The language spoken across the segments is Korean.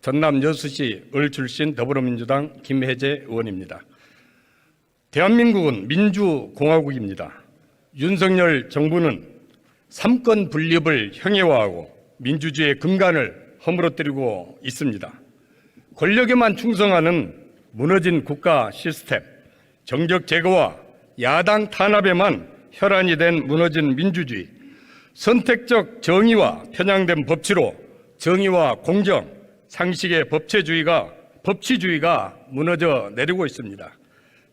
전남 여수시 을 출신 더불어민주당 김혜재 의원입니다. 대한민국은 민주공화국입니다. 윤석열 정부는 삼권 분립을 형해화하고 민주주의의 근간을 허물어뜨리고 있습니다. 권력에만 충성하는 무너진 국가 시스템, 정적 제거와 야당 탄압에만 혈안이 된 무너진 민주주의, 선택적 정의와 편향된 법치로 정의와 공정, 상식의 법치주의가 무너져 내리고 있습니다.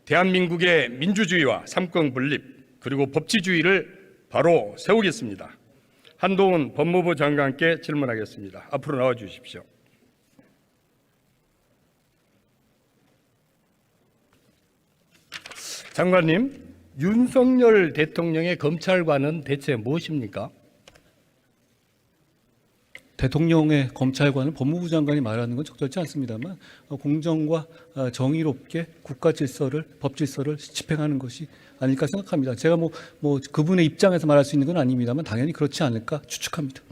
대한민국의 민주주의와 삼권 분립 그리고 법치주의를 바로 세우겠습니다. 한동훈 법무부 장관께 질문하겠습니다. 앞으로 나와 주십시오. 장관님, 윤석열 대통령의 검찰관은 대체 무엇입니까? 대통령의 검찰관은 법무부 장관이 말하는 건 적절치 않습니다만 공정과 정의롭게 국가 질서를, 법 질서를 집행하는 것이 아닐까 생각합니다. 제가 뭐 그분의 입장에서 말할 수 있는 건 아닙니다만 당연히 그렇지 않을까 추측합니다.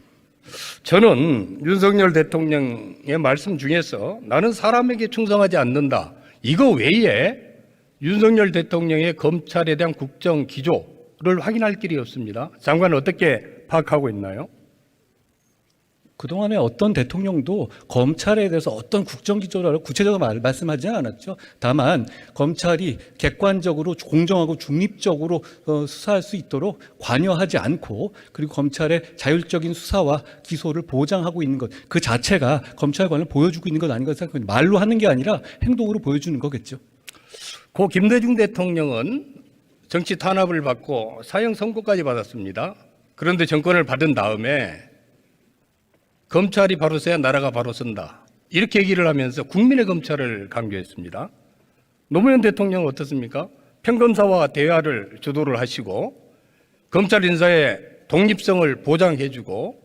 저는 윤석열 대통령의 말씀 중에서 나는 사람에게 충성하지 않는다, 이거 외에 윤석열 대통령의 검찰에 대한 국정 기조를 확인할 길이 없습니다. 장관은 어떻게 파악하고 있나요? 그동안에 어떤 대통령도 검찰에 대해서 어떤 국정기조를 구체적으로 말씀하지는 않았죠. 다만 검찰이 객관적으로 공정하고 중립적으로 수사할 수 있도록 관여하지 않고, 그리고 검찰의 자율적인 수사와 기소를 보장하고 있는 것, 그 자체가 검찰관을 보여주고 있는 것 아닌가 생각합니다. 말로 하는 게 아니라 행동으로 보여주는 거겠죠. 고 김대중 대통령은 정치 탄압을 받고 사형 선고까지 받았습니다. 그런데 정권을 받은 다음에 검찰이 바로 서야 나라가 바로 선다, 이렇게 얘기를 하면서 국민의 검찰을 강조했습니다. 노무현 대통령은 어떻습니까? 평검사와 대화를 주도를 하시고 검찰 인사의 독립성을 보장해주고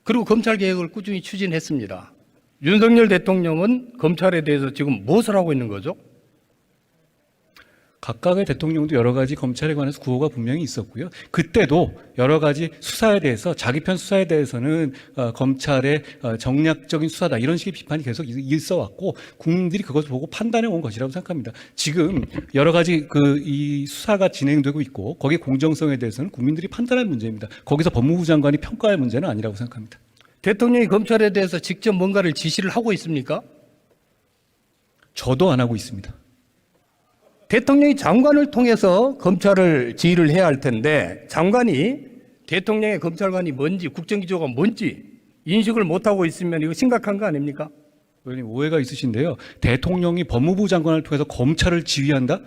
그리고 검찰 개혁을 꾸준히 추진했습니다. 윤석열 대통령은 검찰에 대해서 지금 무엇을 하고 있는 거죠? 각각의 대통령도 여러 가지 검찰에 관해서 구호가 분명히 있었고요. 그때도 여러 가지 수사에 대해서, 자기 편 수사에 대해서는 검찰의 정략적인 수사다, 이런 식의 비판이 계속 있어 왔고 국민들이 그것을 보고 판단해 온 것이라고 생각합니다. 지금 여러 가지 이 수사가 진행되고 있고 거기에 공정성에 대해서는 국민들이 판단할 문제입니다. 거기서 법무부 장관이 평가할 문제는 아니라고 생각합니다. 대통령이 검찰에 대해서 직접 뭔가를 지시를 하고 있습니까? 저도 안 하고 있습니다. 대통령이 장관을 통해서 검찰을 지휘를 해야 할 텐데 장관이 대통령의 검찰관이 뭔지, 국정기조가 뭔지 인식을 못하고 있으면 이거 심각한 거 아닙니까? 의원님, 오해가 있으신데요. 대통령이 법무부 장관을 통해서 검찰을 지휘한다?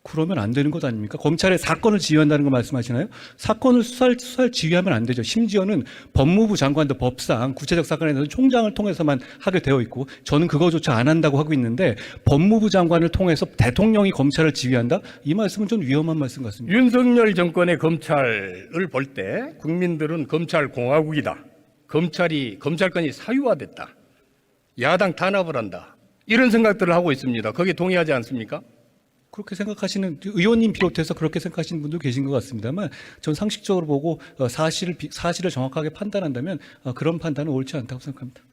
그러면 안 되는 것 아닙니까? 검찰의 사건을 지휘한다는 거 말씀하시나요? 사건을 수사를 지휘하면 안 되죠. 심지어는 법무부 장관도 법상 구체적 사건에 대해서 총장을 통해서만 하게 되어 있고, 저는 그거조차 안 한다고 하고 있는데 법무부 장관을 통해서 대통령이 검찰을 지휘한다? 이 말씀은 좀 위험한 말씀 같습니다. 윤석열 정권의 검찰을 볼 때 국민들은 검찰 공화국이다, 검찰권이 사유화됐다, 야당 탄압을 한다, 이런 생각들을 하고 있습니다. 거기에 동의하지 않습니까? 그렇게 생각하시는 의원님 비롯해서 그렇게 생각하시는 분도 계신 것 같습니다만, 전 상식적으로 보고 사실을 정확하게 판단한다면 그런 판단은 옳지 않다고 생각합니다.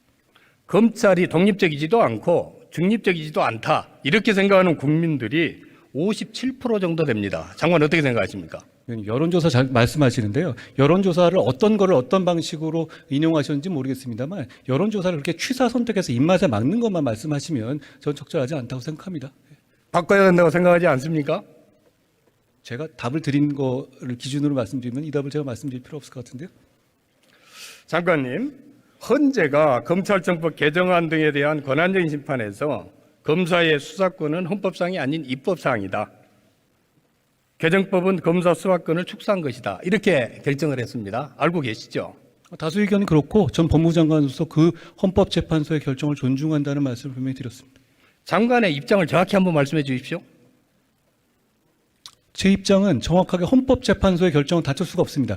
검찰이 독립적이지도 않고 중립적이지도 않다, 이렇게 생각하는 국민들이 57% 정도 됩니다. 장관 어떻게 생각하십니까? 여론조사 말씀하시는데요. 여론조사를 어떤 거를 어떤 방식으로 인용하셨는지 모르겠습니다만, 여론조사를 그렇게 취사 선택해서 입맛에 맞는 것만 말씀하시면 전 적절하지 않다고 생각합니다. 바꿔야 된다고 생각하지 않습니까? 제가 답을 드린 거를 기준으로 말씀드리면 이 답을 제가 말씀드릴 필요 없을 것 같은데요. 장관님, 헌재가 검찰청법 개정안 등에 대한 권한적인 심판에서 검사의 수사권은 헌법상이 아닌 입법사항이다, 개정법은 검사 수사권을 축소한 것이다, 이렇게 결정을 했습니다. 알고 계시죠? 다수 의견은 그렇고 전 법무부 장관으로서 그 헌법재판소의 결정을 존중한다는 말씀을 분명히 드렸습니다. 장관의 입장을 정확히 한번 말씀해 주십시오. 제 입장은 정확하게 헌법재판소의 결정은 다툴 수가 없습니다.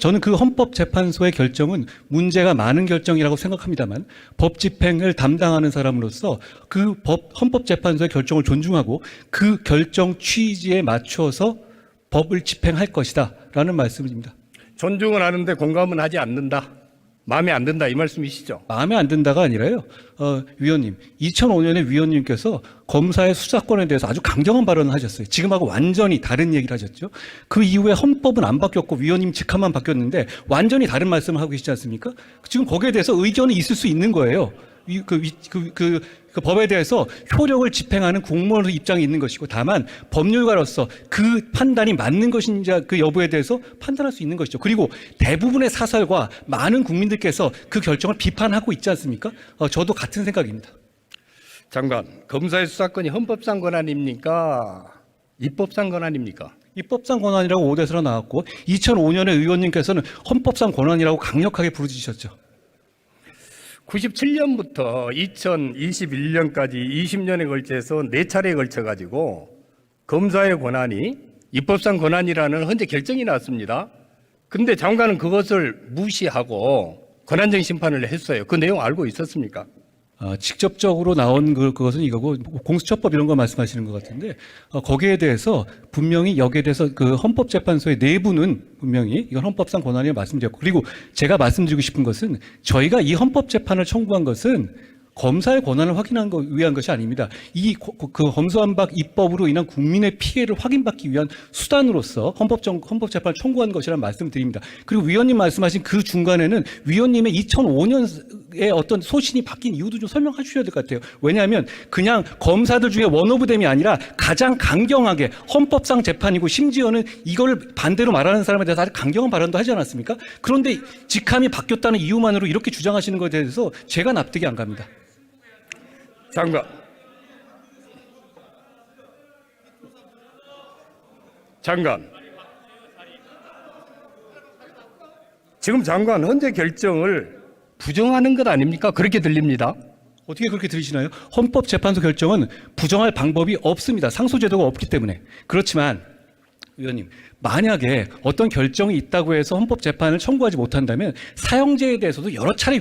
저는 그 헌법재판소의 결정은 문제가 많은 결정이라고 생각합니다만, 법 집행을 담당하는 사람으로서 그 헌법재판소의 결정을 존중하고 그 결정 취지에 맞춰서 법을 집행할 것이다 라는 말씀입니다. 존중은 하는데 공감은 하지 않는다. 마음에 안 든다 이 말씀이시죠? 마음에 안 든다가 아니라요. 위원님, 2005년에 위원님께서 검사의 수사권에 대해서 아주 강경한 발언을 하셨어요. 지금하고 완전히 다른 얘기를 하셨죠. 그 이후에 헌법은 안 바뀌었고 위원님 직함만 바뀌었는데 완전히 다른 말씀을 하고 계시지 않습니까? 지금 거기에 대해서 의견이 있을 수 있는 거예요. 그 법에 대해서 효력을 집행하는 공무원의 입장이 있는 것이고, 다만 법률가로서 그 판단이 맞는 것인지 그 여부에 대해서 판단할 수 있는 것이죠. 그리고 대부분의 사설과 많은 국민들께서 그 결정을 비판하고 있지 않습니까? 저도 같은 생각입니다. 장관, 검사의 수사권이 헌법상 권한입니까? 입법상 권한입니까? 입법상 권한이라고 오대서로 나왔고 2005년에 의원님께서는 헌법상 권한이라고 강력하게 부르짖으셨죠. 97년부터 2021년까지 20년에 걸쳐서 4차례에 걸쳐가지고 검사의 권한이 입법상 권한이라는 헌재 결정이 나왔습니다. 근데 장관은 그것을 무시하고 권한쟁 심판을 했어요. 그 내용 알고 있었습니까? 직접적으로 나온 그것은 이거고, 공수처법 이런 거 말씀하시는 것 같은데, 거기에 대해서 분명히 여기에 대해서 그 헌법재판소의 내부는 분명히 이건 헌법상 권한이라고 말씀드렸고, 그리고 제가 말씀드리고 싶은 것은 저희가 이 헌법재판을 청구한 것은 검사의 권한을 위한 것이 아닙니다. 그 검수완박 입법으로 인한 국민의 피해를 확인받기 위한 수단으로서 헌법재판을 청구한 것이라는 말씀을 드립니다. 그리고 위원님 말씀하신 그 중간에는 위원님의 2005년에 어떤 소신이 바뀐 이유도 좀 설명해 주셔야 될 것 같아요. 왜냐하면 그냥 검사들 중에 원오브댐이 아니라 가장 강경하게 헌법상 재판이고, 심지어는 이걸 반대로 말하는 사람에 대해서 아주 강경한 발언도 하지 않았습니까? 그런데 직함이 바뀌었다는 이유만으로 이렇게 주장하시는 것에 대해서 제가 납득이 안 갑니다. 장관, 지금 장관 헌재 결정을 부정하는 것 아닙니까? 그렇게 들립니다. 어떻게 그렇게 들으시나요? 헌법재판소 결정은 부정할 방법이 없습니다. 상소제도가 없기 때문에. 그렇지만 위원님, 만약에 어떤 결정이 있다고 해서 헌법재판을 청구하지 못한다면 사형제에 대해서도 여러 차례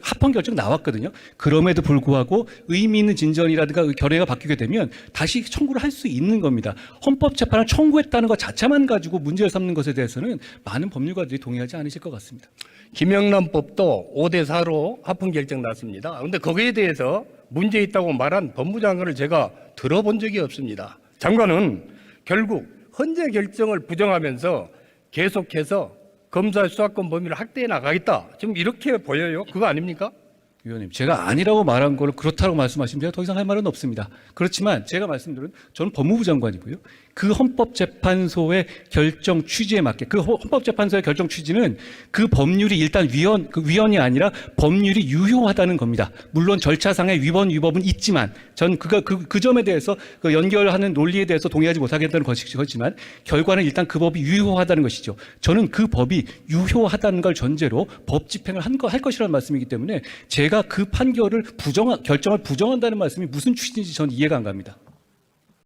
합헌 결정 나왔거든요. 그럼에도 불구하고 의미 있는 진전이라든가 견해가 바뀌게 되면 다시 청구를 할 수 있는 겁니다. 헌법재판을 청구했다는 것 자체만 가지고 문제를 삼는 것에 대해서는 많은 법률가들이 동의하지 않으실 것 같습니다. 김영란법도 5대4로 합헌 결정 났습니다. 그런데 거기에 대해서 문제 있다고 말한 법무장관을 제가 들어본 적이 없습니다. 장관은 결국 헌재 결정을 부정하면서 계속해서 검사 수사권 범위를 확대해 나가겠다, 지금 이렇게 보여요. 그거 아닙니까? 위원님, 제가 아니라고 말한 걸 그렇다고 말씀하시면 제가 더 이상 할 말은 없습니다. 그렇지만 제가 말씀드린, 저는 법무부 장관이고요. 그 헌법재판소의 결정 취지에 맞게, 그 헌법재판소의 결정 취지는 그 법률이 일단 위헌이 아니라 법률이 유효하다는 겁니다. 물론 절차상의 위법은 있지만, 전 그 점에 대해서 그 연결하는 논리에 대해서 동의하지 못하겠다는 것이지만, 결과는 일단 그 법이 유효하다는 것이죠. 저는 그 법이 유효하다는 걸 전제로 법 집행을 할 것이라는 말씀이기 때문에 제가 그 판결을 결정을 부정한다는 말씀이 무슨 취지인지 저는 이해가 안 갑니다.